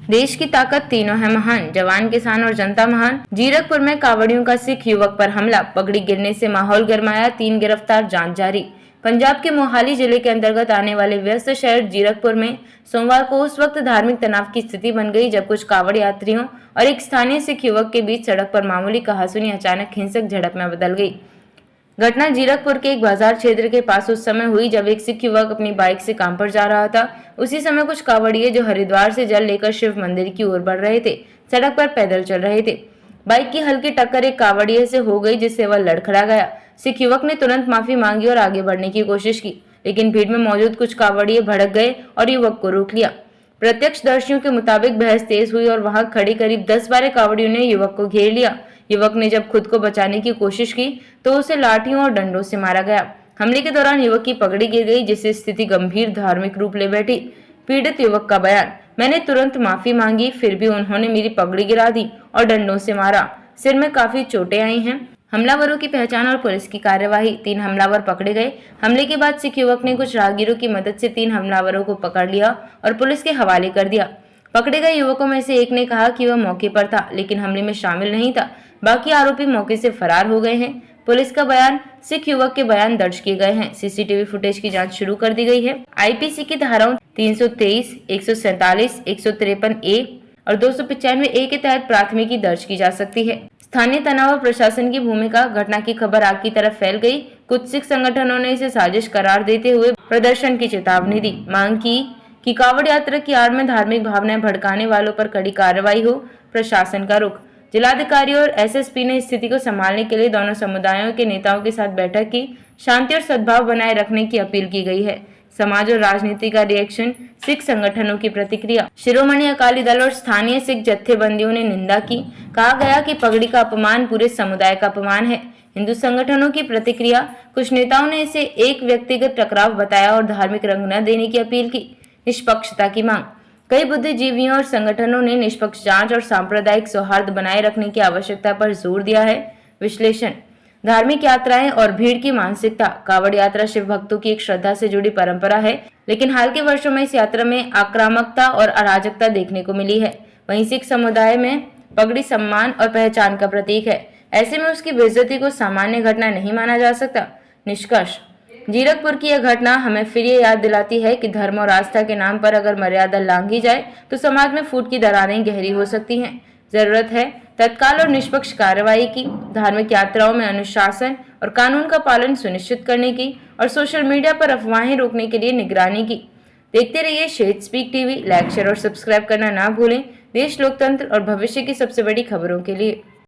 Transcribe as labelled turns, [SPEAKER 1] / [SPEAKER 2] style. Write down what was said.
[SPEAKER 1] देश की ताकत तीनों है महान, जवान किसान और जनता महान। जीरकपुर में कावड़ियों का सिख युवक पर हमला, पगड़ी गिरने से माहौल गरमाया, 3 गिरफ्तार, जांच जारी। पंजाब के मोहाली जिले के अंतर्गत आने वाले व्यस्त शहर जीरकपुर में सोमवार को उस वक्त धार्मिक तनाव की स्थिति बन गई जब कुछ कावड़ यात्रियों और एक स्थानीय सिख युवक के बीच सड़क पर मामूली कहासुनी अचानक हिंसक झड़प में बदल गई। घटना जीरकपुर के एक बाजार क्षेत्र के पास उस समय हुई जब एक सिख युवक अपनी बाइक से काम पर जा रहा था। उसी समय कुछ कावड़िए जो हरिद्वार से जल लेकर शिव मंदिर की ओर बढ़ रहे थे, सड़क पर पैदल चल रहे थे। बाइक की हल्की टक्कर एक कावड़िए से हो गई जिससे वह लड़खड़ा गया। सिख युवक ने तुरंत माफी मांगी और आगे बढ़ने की कोशिश की, लेकिन भीड़ में मौजूद कुछ कावड़िए भड़क गए और युवक को रोक लिया। प्रत्यक्षदर्शियों के मुताबिक बहस तेज हुई और वहां खड़ी करीब 10-12 कावड़ियों ने युवक को घेर लिया। युवक ने जब खुद को बचाने की कोशिश की तो उसे लाठियों और डंडों से मारा गया। हमले के दौरान युवक की पगड़ी गिर गई जिससे स्थिति गंभीर धार्मिक रूप ले बैठी। पीड़ित युवक का बयान, मैंने तुरंत माफी मांगी, फिर भी उन्होंने मेरी पगड़ी गिरा दी और डंडों से मारा। सिर में काफी चोटें आई हैं। हमलावरों की पहचान और पुलिस की कार्यवाही, 3 हमलावर पकड़े गए। हमले के बाद सिख युवक ने कुछ राहगीरों की मदद से 3 हमलावरों को पकड़ लिया और पुलिस के हवाले कर दिया। पकड़े गए युवकों में से एक ने कहा कि वह मौके पर था लेकिन हमले में शामिल नहीं था। बाकी आरोपी मौके से फरार हो गए हैं। पुलिस का बयान, सिख युवक के बयान दर्ज किए गए हैं। सीसीटीवी फुटेज की जांच शुरू कर दी गई है। आईपीसी की धाराओं 323, 147, 153 ए और 295 ए के तहत प्राथमिकी दर्ज की जा सकती है। स्थानीय तनाव और प्रशासन की भूमिका, घटना की खबर आग की तरफ फैल गई। कुछ सिख संगठनों ने इसे साजिश करार देते हुए प्रदर्शन की चेतावनी दी। मांग की कि कावड़ यात्रा की आड़ में धार्मिक भावनाएं भड़काने वालों पर कड़ी कार्रवाई हो। प्रशासन का रुख, जिलाधिकारी और एसएसपी ने स्थिति को संभालने के लिए दोनों समुदायों के नेताओं के साथ बैठक की। शांति और सद्भाव बनाए रखने की अपील की गई है। समाज और राजनीति का रिएक्शन, सिख संगठनों की प्रतिक्रिया, शिरोमणि अकाली दल और स्थानीय सिख जत्थेबंदियों ने निंदा की। कहा गया कि पगड़ी का अपमान पूरे समुदाय का अपमान है। हिंदू संगठनों की प्रतिक्रिया, कुछ नेताओं ने इसे एक व्यक्तिगत टकराव बताया और धार्मिक रंग न देने की अपील की। निष्पक्षता की मांग, कई बुद्धिजीवियों और संगठनों ने निष्पक्ष जांच और सांप्रदायिक सौहार्द बनाए रखने की आवश्यकता पर जोर दिया है। विश्लेषण, धार्मिक यात्राएं और भीड़ की मानसिकता, कावड़ यात्रा शिव भक्तों की एक श्रद्धा से जुड़ी परंपरा है, लेकिन हाल के वर्षों में इस यात्रा में आक्रामकता और अराजकता देखने को मिली है। वहीं सिख समुदाय में पगड़ी सम्मान और पहचान का प्रतीक है, ऐसे में उसकी बेइज्जती को सामान्य घटना नहीं माना जा सकता। निष्कर्ष, जीरकपुर की यह घटना हमें फिर ये याद दिलाती है कि धर्म और आस्था के नाम पर अगर मर्यादा लांघी जाए तो समाज में फूट की दरारें गहरी हो सकती हैं। जरूरत है तत्काल और निष्पक्ष कार्रवाई की, धार्मिक यात्राओं में अनुशासन और कानून का पालन सुनिश्चित करने की और सोशल मीडिया पर अफवाहें रोकने के लिए निगरानी की। देखते रहिए shed speak TV. Like, share और सब्सक्राइब करना ना भूलें। देश, लोकतंत्र और भविष्य की सबसे बड़ी खबरों के लिए।